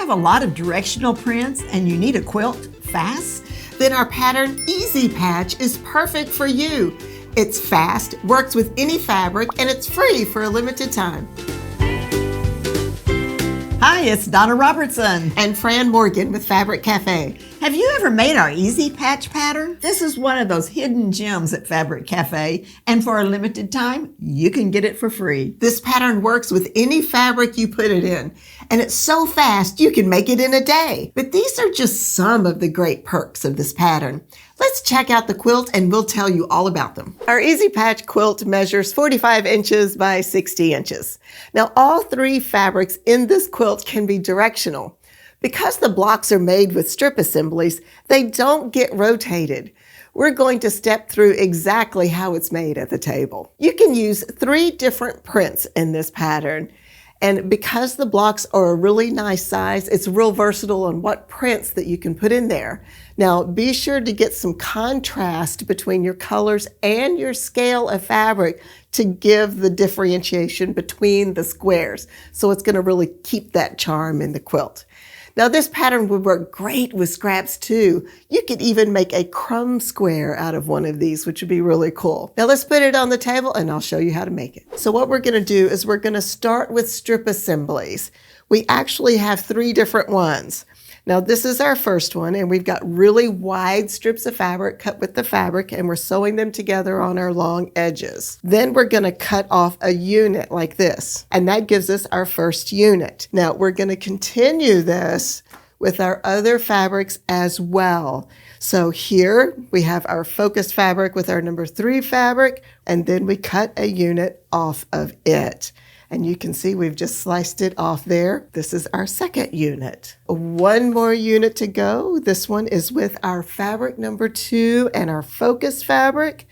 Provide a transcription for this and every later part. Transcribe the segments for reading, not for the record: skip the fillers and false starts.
have a lot of directional prints and you need a quilt fast? Then our pattern Easy Patch is perfect for you. It's fast, works with any fabric, and it's free for a limited time. Hi, it's Donna Robertson. And Fran Morgan with Fabric Cafe. Have you ever made our Easy Patch pattern? This is one of those hidden gems at Fabric Cafe, and for a limited time, you can get it for free. This pattern works with any fabric you put it in, and it's so fast you can make it in a day. But these are just some of the great perks of this pattern. Let's check out the quilt and we'll tell you all about them. Our Easy Patch quilt measures 45 inches by 60 inches. Now, all three fabrics in this quilt can be directional. Because the blocks are made with strip assemblies, they don't get rotated. We're going to step through exactly how it's made at the table. You can use 3 different prints in this pattern. And because the blocks are a really nice size, it's real versatile on what prints that you can put in there. Now, be sure to get some contrast between your colors and your scale of fabric to give the differentiation between the squares. So it's going to really keep that charm in the quilt. Now, this pattern would work great with scraps too. You could even make a crumb square out of one of these, which would be really cool. Now, let's put it on the table and I'll show you how to make it. So what we're going to do is we're going to start with strip assemblies. We actually have 3 different ones. Now, this is our first one, and we've got really wide strips of fabric cut with the fabric, and we're sewing them together on our long edges. Then we're going to cut off a unit like this, and that gives us our first unit. Now, we're going to continue this with our other fabrics as well. So here we have our focused fabric with our number 3 fabric, and then we cut a unit off of it. And you can see we've just sliced it off there. This is our second unit. One more unit to go. This one is with our fabric number 2 and our focus fabric.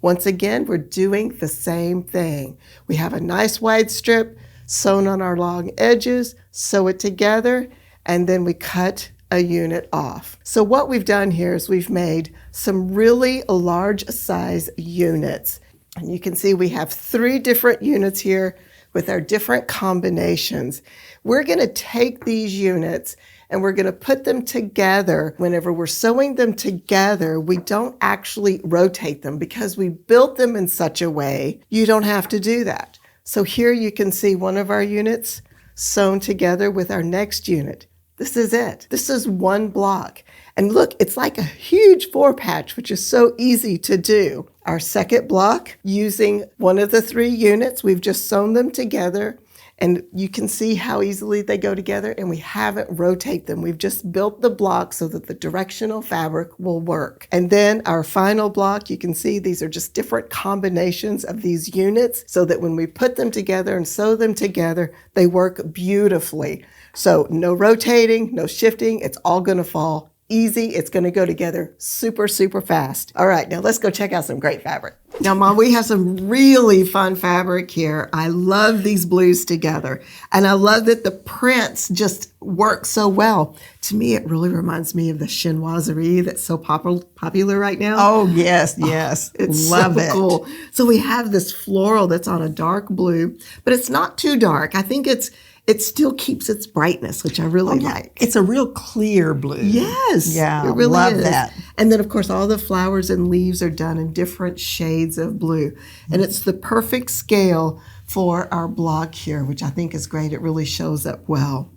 Once again, we're doing the same thing. We have a nice wide strip sewn on our long edges, sew it together, and then we cut a unit off. So what we've done here is we've made some really large size units. And you can see we have 3 different units here with our different combinations. We're going to take these units and we're going to put them together. Whenever we're sewing them together, we don't actually rotate them because we built them in such a way you don't have to do that. So here you can see one of our units sewn together with our next unit. This is it. This is one block. And look, it's like a huge 4-patch, which is so easy to do. Our second block, using one of the 3 units, we've just sewn them together. And you can see how easily they go together, and we haven't rotated them. We've just built the block so that the directional fabric will work. And then our final block, you can see these are just different combinations of these units so that when we put them together and sew them together, they work beautifully. So no rotating, no shifting, it's all going to fall easy. It's going to go together super, super fast. All right, now let's go check out some great fabric. Now, Mom, we have some really fun fabric here. I love these blues together, and I love that the prints just work so well. To me, it really reminds me of the chinoiserie that's so popular right now. Oh, yes, yes. It's love so it. cool. So we have this floral that's on a dark blue, but it's not too dark. I think it still keeps its brightness, which I really like. It's a real clear blue. Yes. Yeah, it really love is. that. And then, of course, all the flowers and leaves are done in different shades of blue. And it's the perfect scale for our block here, which I think is great. It really shows up well.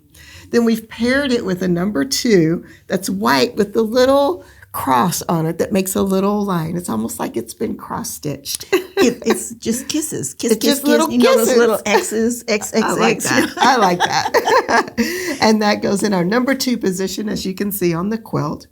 Then we've paired it with a number 2 that's white with the little cross on it that makes a little line. It's almost like it's been cross-stitched. It's just kisses. Kiss, It's kiss, just kiss. little You know those kisses. little X's, X, X, I like X. that. I like that. And that goes in our number 2 position, as you can see on the quilt.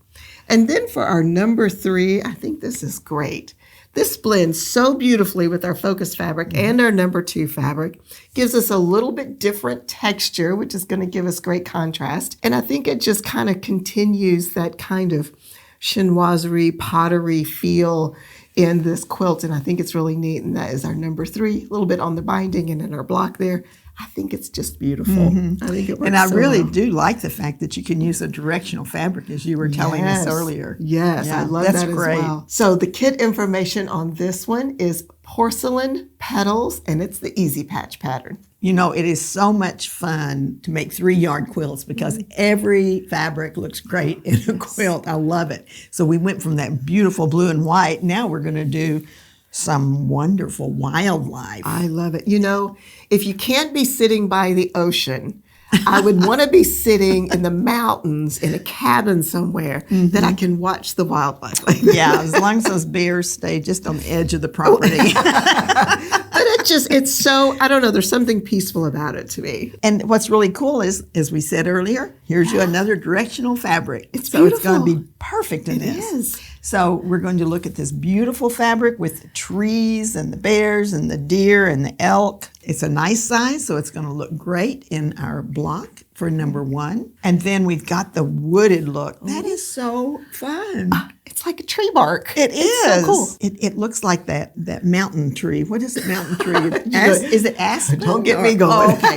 And then for our number 3, I think this is great. This blends so beautifully with our focus fabric and our number 2 fabric. Gives us a little bit different texture, which is going to give us great contrast. And I think it just kind of continues that kind of chinoiserie, pottery feel in this quilt, and I think it's really neat. And that is our number 3, a little bit on the binding and in our block there. I think it's just beautiful. I think it works. And I so really well. do like the fact that you can use a directional fabric, as you were telling us earlier. Yes, Yeah, I love that's that great. as well. So the kit information on this one is Porcelain, Petals, and it's the Easy Patch pattern. You know, it is so much fun to make 3-yard quilts because every fabric looks great in a quilt. I love it. So we went from that beautiful blue and white. Now we're going to do some wonderful wildlife. I love it. You know, if you can't be sitting by the ocean, I would want to be sitting in the mountains in a cabin somewhere that I can watch the wildlife. Yeah, as long as those bears stay just on the edge of the property. But it's so, I don't know, there's something peaceful about it to me. And what's really cool is, as we said earlier, here's you another directional fabric. It's so beautiful. It's going to be perfect in It this. is. So we're going to look at this beautiful fabric with the trees and the bears and the deer and the elk. It's a nice size, so it's going to look great in our block for number 1. And then we've got the wooded look. That is so fun. It's like a tree bark. It is. It's so cool. It looks like that mountain tree. What is it, mountain tree? Is it aspen? Don't get me going. Oh, okay.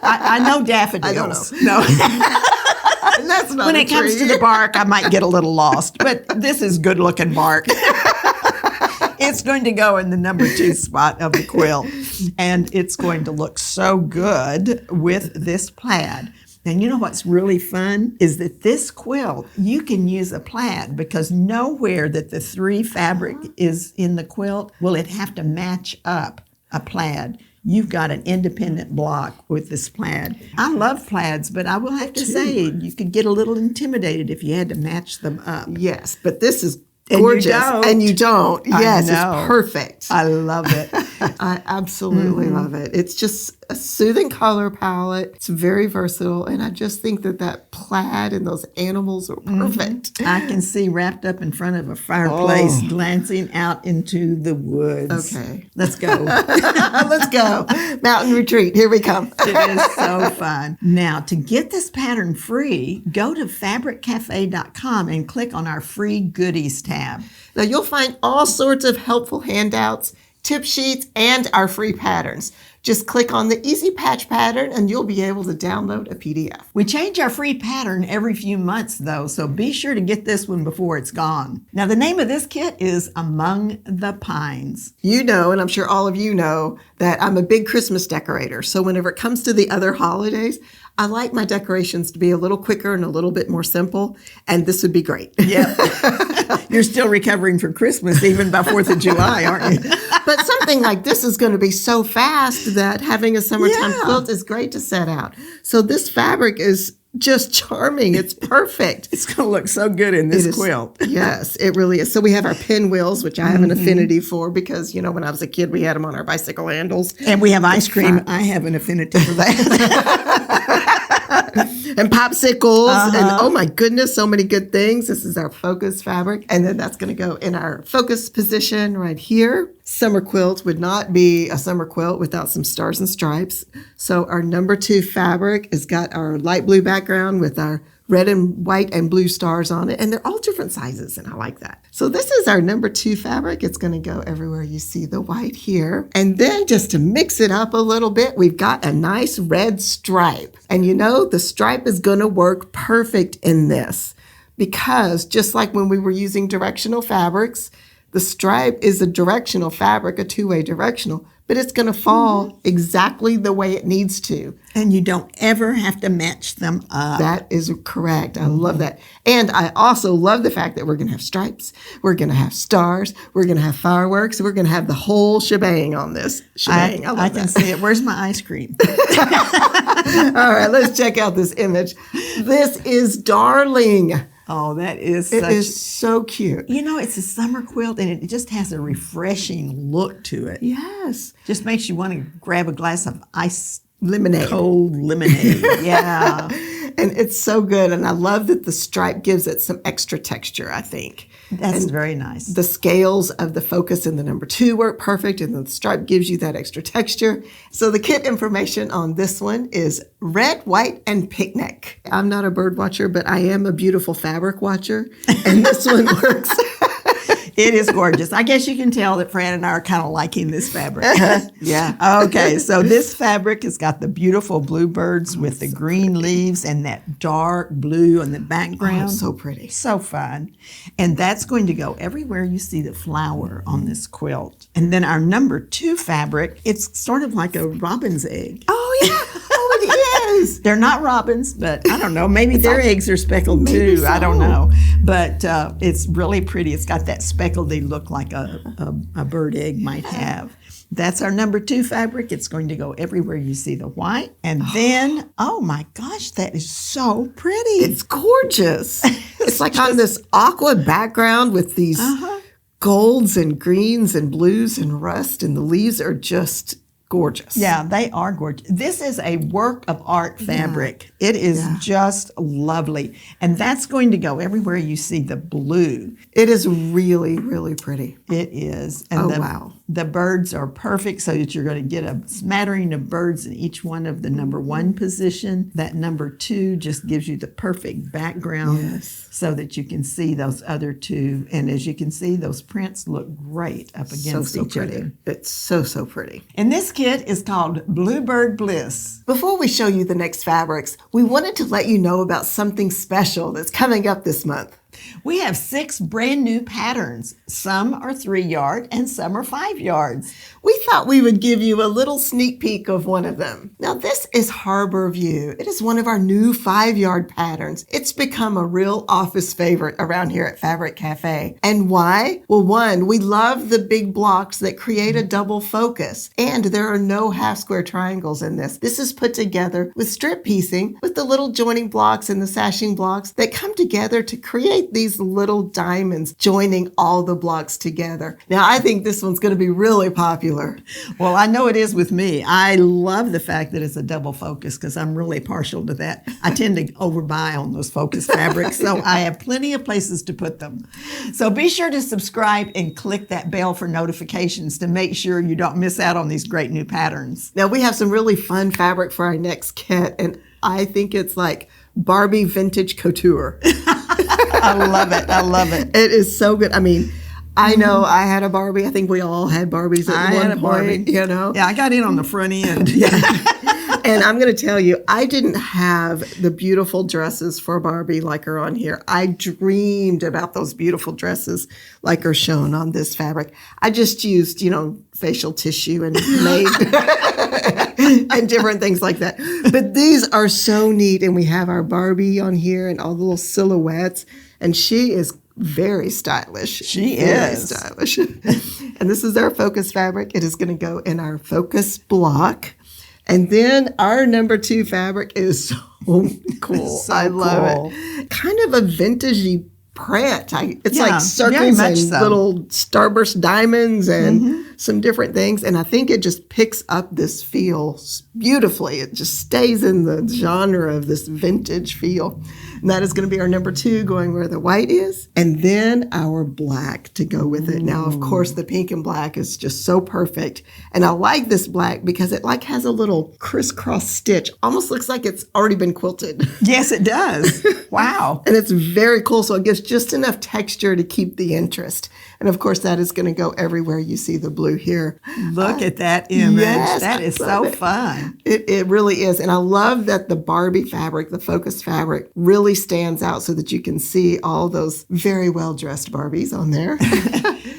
I know daffodils. I don't know. No. And that's not When a it comes tree. to the bark, I might get a little lost, but this is good looking bark. It's going to go in the number 2 spot of the quilt, and it's going to look so good with this plaid. And you know what's really fun is that this quilt, you can use a plaid because nowhere that the 3 fabric is in the quilt will it have to match up a plaid. You've got an independent block with this plaid. I love plaids, but I will have to say you could get a little intimidated if you had to match them up. Yes, but this is And you gorgeous. don't. And you don't. I Yes, know. it's perfect. I love it. I absolutely love it. It's just a soothing color palette. It's very versatile. And I just think that plaid and those animals are perfect. I can see wrapped up in front of a fireplace, glancing out into the woods. Okay. Let's go. Let's go. Mountain retreat. Here we come. It is so fun. Now, to get this pattern free, go to fabriccafe.com and click on our free goodies tab. Now, you'll find all sorts of helpful handouts, tip sheets, and our free patterns. Just click on the Easy Patch pattern and you'll be able to download a PDF. We change our free pattern every few months, though, so be sure to get this one before it's gone. Now, the name of this kit is Among the Pines. You know, and I'm sure all of you know, that I'm a big Christmas decorator. So whenever it comes to the other holidays, I like my decorations to be a little quicker and a little bit more simple, and this would be great. Yeah. You're still recovering from Christmas even by 4th of July, aren't you? But something like this is going to be so fast that having a summertime Yeah. quilt is great to set out. So this fabric is just charming. It's perfect. It's going to look so good in this It is- quilt. Yes, it really is. So we have our pinwheels, which I have an affinity for because, you know, when I was a kid, we had them on our bicycle handles. And we have ice cream. I have an affinity for that. And popsicles. And oh my goodness, so many good things. This is our focus fabric. And then that's going to go in our focus position right here. Summer quilt would not be a summer quilt without some stars and stripes. So our number 2 fabric has got our light blue background with our red and white and blue stars on it. And they're all different sizes, and I like that. So this is our number 2 fabric. It's going to go everywhere you see the white here. And then just to mix it up a little bit, we've got a nice red stripe. And you know, the stripe is going to work perfect in this because just like when we were using directional fabrics, the stripe is a directional fabric, a 2-way directional, but it's going to fall exactly the way it needs to. And you don't ever have to match them up. That is correct. I love that. And I also love the fact that we're going to have stripes, we're going to have stars, we're going to have fireworks, we're going to have the whole shebang on this. Shebang. I I love can that. see it. Where's my ice cream? All right, let's check out this image. This is darling. Oh, that is It such... is so cute. You know, it's a summer quilt, and it just has a refreshing look to it. Yes. Just makes you want to grab a glass of ice Lemonade. cold lemonade. Yeah. And it's so good. And I love that the stripe gives it some extra texture, I think. That's very nice. The scales of the focus in the number 2 work perfect, and the stripe gives you that extra texture. So the kit information on this one is red, white, and picnic. I'm not a bird watcher, but I am a beautiful fabric watcher, and this one works. It is gorgeous. I guess you can tell that Fran and I are kind of liking this fabric. Yeah. Okay, so this fabric has got the beautiful bluebirds with the green leaves and that dark blue on the background. Oh, so pretty. So fun. And that's going to go everywhere you see the flower on this quilt. And then our number 2 fabric, it's sort of like a robin's egg. Oh, yeah. Oh, it is. They're not robins, but I don't know. Maybe their eggs are speckled too. so. I don't know. But it's really pretty. It's got that speckledy look like a bird egg might have. That's our number 2 fabric. It's going to go everywhere you see the white. And then, oh my gosh, that is so pretty. It's gorgeous. It's like on this aqua background with these golds and greens and blues and rust, and the leaves are just gorgeous. Yeah, they are gorgeous. This is a work of art fabric. Yeah. It is just lovely. And that's going to go everywhere you see the blue. It is really, really pretty. It is. And wow. The birds are perfect so that you're going to get a smattering of birds in each one of the number 1 position. That number 2 just gives you the perfect background so that you can see those other 2. And as you can see, those prints look great up against each other. It's so, so pretty. And this kit is called Bluebird Bliss. Before we show you the next fabrics, we wanted to let you know about something special that's coming up this month. We have 6 brand new patterns. Some are 3 yard and some are 5 yards. We thought we would give you a little sneak peek of one of them. Now this is Harbor View. It is one of our new 5-yard patterns. It's become a real office favorite around here at Fabric Cafe. And why? Well, 1, we love the big blocks that create a double focus. And there are no half square triangles in this. This is put together with strip piecing with the little joining blocks and the sashing blocks that come together to create these little diamonds joining all the blocks together. Now, I think this one's going to be really popular. Well, I know it is with me. I love the fact that it's a double focus because I'm really partial to that. I tend to overbuy on those focus fabrics, so I have plenty of places to put them. So be sure to subscribe and click that bell for notifications to make sure you don't miss out on these great new patterns. Now, we have some really fun fabric for our next kit, and I think it's like Barbie vintage couture. I love it. I love it. It is so good. I mean, I know I had a Barbie. I think we all had Barbies at one point, you know. Yeah, I got in on the front end. And I'm going to tell you, I didn't have the beautiful dresses for Barbie like are on here. I dreamed about those beautiful dresses like are shown on this fabric. I just used, facial tissue and made and different things like that. But these are so neat. And we have our Barbie on here and all the little silhouettes. And she is very stylish. She very is. stylish. And this is our focus fabric. It is going to go in our focus block. And then our number 2 fabric is so cool. So I love it. Kind of a vintagey print. It's like circles and little starburst diamonds and some different things. And I think it just picks up this feel beautifully. It just stays in the genre of this vintage feel. And that is going to be our number 2 going where the white is. And then our black to go with it. Now, of course, the pink and black is just so perfect. And I like this black because it like has a little crisscross stitch. Almost looks like it's already been quilted. Yes, it does. Wow. And it's very cool. So it gives just enough texture to keep the interest. And of course, that is going to go everywhere you see the blue here. Look at that image. Yes, that is so fun. It really is. And I love that the Barbie fabric, the focus fabric, really stands out so that you can see all those very well-dressed Barbies on there.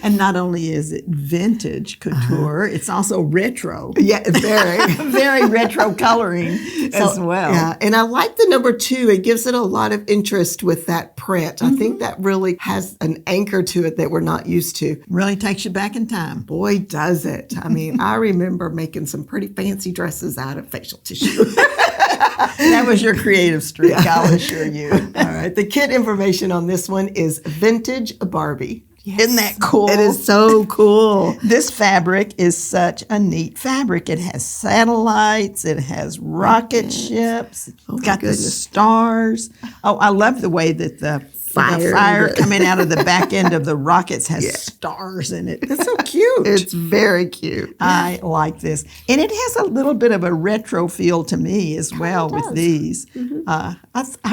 And not only is it vintage couture, it's also retro. Yeah, very. Very retro coloring as well. Yeah, and I like the number 2. It gives it a lot of interest with that print. I think that really has an anchor to it that we're not used to. Really takes you back in time. Boy, does it. I mean, I remember making some pretty fancy dresses out of facial tissue. That was your creative streak, I'll assure you. All right, the kit information on this one is Vintage Barbie. Yes. Isn't that cool? It is so cool. This fabric is such a neat fabric. It has satellites. It has rocket ships. It's got the stars. Oh, I love the way that the fire coming out of the back end of the rockets has stars in it. It's so cute. It's very cute. I like this. And it has a little bit of a retro feel to me as well with these. I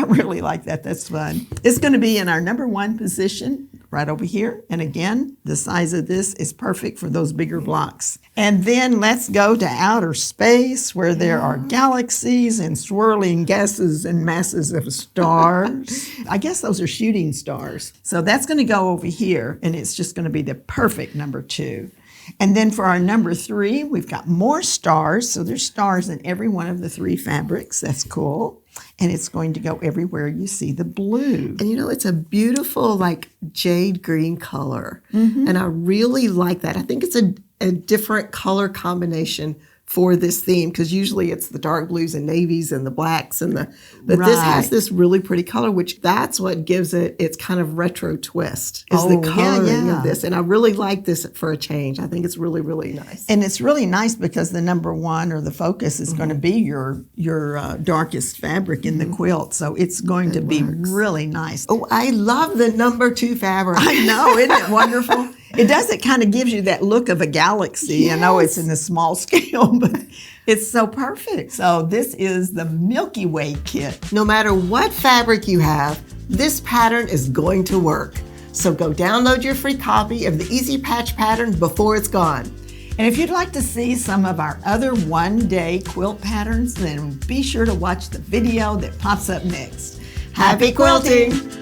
really like that. That's fun. It's going to be in our number 1 position right over here. And again, the size of this is perfect for those bigger blocks. And then let's go to outer space where there are galaxies and swirling gases and masses of stars. I guess those are shooting stars. So that's going to go over here, and it's just going to be the perfect number 2. And then for our number 3, we've got more stars. So there's stars in every one of the 3 fabrics. That's cool. And it's going to go everywhere you see the blue. And it's a beautiful like jade green color. And I really like that. I think it's a different color combination for this theme, because usually it's the dark blues and navies and the blacks but this has this really pretty color, which that's what gives it its kind of retro twist, is the coloring of this. And I really like this for a change. I think it's really, really nice. And it's really nice because the number 1 or the focus is going to be your darkest fabric in the quilt. So it's going to be really nice. Oh, I love the number 2 fabric. I know, isn't it wonderful? It does. It kind of gives you that look of a galaxy. Yes. I know it's in a small scale, but it's so perfect. So this is the Milky Way kit. No matter what fabric you have, this pattern is going to work. So go download your free copy of the Easy Patch pattern before it's gone. And if you'd like to see some of our other one-day quilt patterns, then be sure to watch the video that pops up next. Happy quilting!